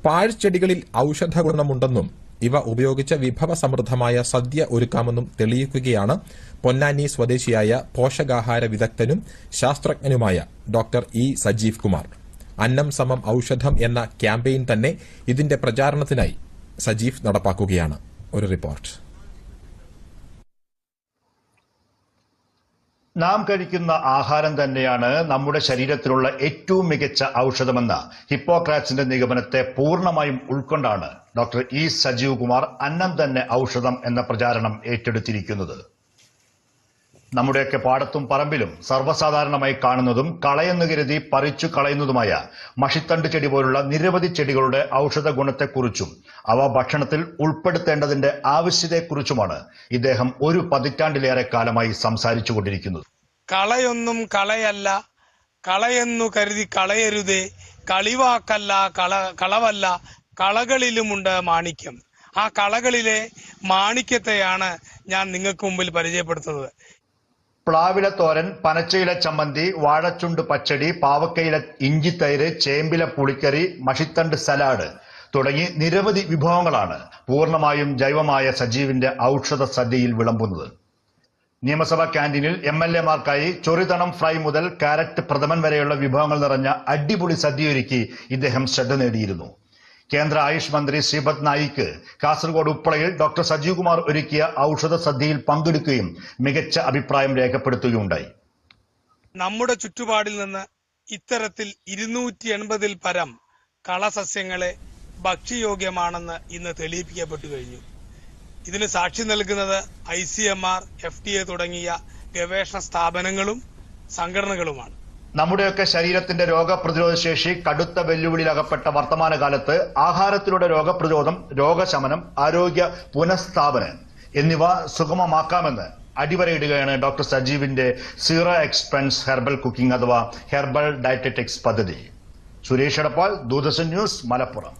പാഴ്ചെടികളിൽ ഔഷധ ഗുണമുണ്ടെന്നും ഇവ ഉപയോഗിച്ച് വിഭവസമൃദ്ധമായ സദ്യ ഒരുക്കാമെന്നും തെളിയിക്കുകയാണ് പൊന്നാനി സ്വദേശിയായ പോഷകാഹാര വിദഗ്ധനും ശാസ്ത്രജ്ഞനുമായ ഡോക്ടർ ഇ സജീവ് കുമാർ. അന്നം സമം ഔഷധം എന്ന ക്യാമ്പയിൻ തന്നെ ഇതിന്റെ പ്രചാരണത്തിനായി സജീവ് നടപ്പാക്കുകയാണ്. ഒരു റിപ്പോർട്ട്. നാം കഴിക്കുന്ന ആഹാരം തന്നെയാണ് നമ്മുടെ ശരീരത്തിലുള്ള ഏറ്റവും മികച്ച ഔഷധമെന്ന ഹിപ്പോക്രാറ്റ്സിന്റെ നിഗമനത്തെ പൂർണ്ണമായും ഉൾക്കൊണ്ടാണ് ഡോക്ടർ ഇ സജീവ് കുമാർ അന്നം തന്നെ ഔഷധം എന്ന പ്രചാരണം ഏറ്റെടുത്തിരിക്കുന്നത്. നമ്മുടെയൊക്കെ പാടത്തും പറമ്പിലും സർവ്വസാധാരണമായി കാണുന്നതും കളയെന്നു കരുതി പറിച്ചു കളയുന്നതുമായ മഷിത്തണ്ട് ചെടി പോലുള്ള നിരവധി ചെടികളുടെ ഔഷധ ഗുണത്തെക്കുറിച്ചും അവ ഭക്ഷണത്തിൽ ഉൾപ്പെടുത്തേണ്ടതിന്റെ ആവശ്യത്തെക്കുറിച്ചുമാണ് ഇദ്ദേഹം ഒരു പതിറ്റാണ്ടിലേറെ കാലമായി സംസാരിച്ചുകൊണ്ടിരിക്കുന്നത്. കളയൊന്നും കളയല്ല, കളയെന്നു കരുതി കളയരുതേ, കളിവാക്കല്ല, കളവല്ല, കളകളിലുമുണ്ട് മാണിക്യം. ആ കളകളിലെ മാണിക്യത്തെയാണ് ഞാൻ നിങ്ങൾക്ക് മുമ്പിൽ പരിചയപ്പെടുത്തുന്നത്. പ്ലാവില തോരൻ, പനച്ചയില ചമ്മന്തി, വാഴച്ചുണ്ട് പച്ചടി, പാവക്കയില ഇഞ്ചിത്തൈര്, ചേമ്പില പുളിക്കറി, മഷിത്തണ്ട് സലാഡ് തുടങ്ങി നിരവധി വിഭവങ്ങളാണ് പൂർണ്ണമായും ജൈവമായ സജീവിന്റെ ഔഷധ സദ്യയിൽ വിളമ്പുന്നത്. നിയമസഭാ ക്യാന്റീനിൽ MLA-മാർക്കായി ചൊറിതണം ഫ്രൈ മുതൽ കാരറ്റ് പ്രഥമൻ വരെയുള്ള വിഭവങ്ങൾ നിറഞ്ഞ അടിപൊളി സദ്യയൊരുക്കി ഇദ്ദേഹം ശ്രദ്ധ നേടിയിരുന്നു. കേന്ദ്ര ആയുഷ് മന്ത്രി ശ്രീപദ് നായിക്ക് കാസർഗോഡ് ഉപ്പളയിൽ ഡോക്ടർ സജീവ് കുമാർ ഒരുക്കിയ ഔഷധ സദ്യയിൽ പങ്കെടുക്കുകയും മികച്ച അഭിപ്രായം രേഖപ്പെടുത്തുകയുണ്ടായി. നമ്മുടെ ചുറ്റുപാടിൽ നിന്ന് ഇത്തരത്തിൽ 280-ൽ പരം കളസസ്യങ്ങളെ ഭക്ഷ്യയോഗ്യമാണെന്ന് ഇന്ന് തെളിയിക്കപ്പെട്ടു കഴിഞ്ഞു. ഇതിന് സാക്ഷി നൽകുന്നത് ICMR, FDA തുടങ്ങിയ ഗവേഷണ സ്ഥാപനങ്ങളും സംഘടനകളുമാണ്. നമ്മുടെയൊക്കെ ശരീരത്തിന്റെ രോഗപ്രതിരോധ ശേഷി കടുത്ത വെല്ലുവിളിയിലകപ്പെട്ട വർത്തമാനകാലത്ത് ആഹാരത്തിലൂടെ രോഗപ്രതിരോധം, രോഗശമനം, ആരോഗ്യ പുനഃസ്ഥാപനം എന്നിവ സുഗമമാക്കാമെന്ന് അടിവരയിടുകയാണ് ഡോക്ടർ സജീവിന്റെ സീറോ എക്സ്പെൻസ് ഹെർബൽ കുക്കിംഗ് അഥവാ ഹെർബൽ ഡയറ്ററ്റിക്സ് പദ്ധതി. സുരേഷ് എടപ്പാൾ, ദൂരദർശൻ ന്യൂസ്, മലപ്പുറം.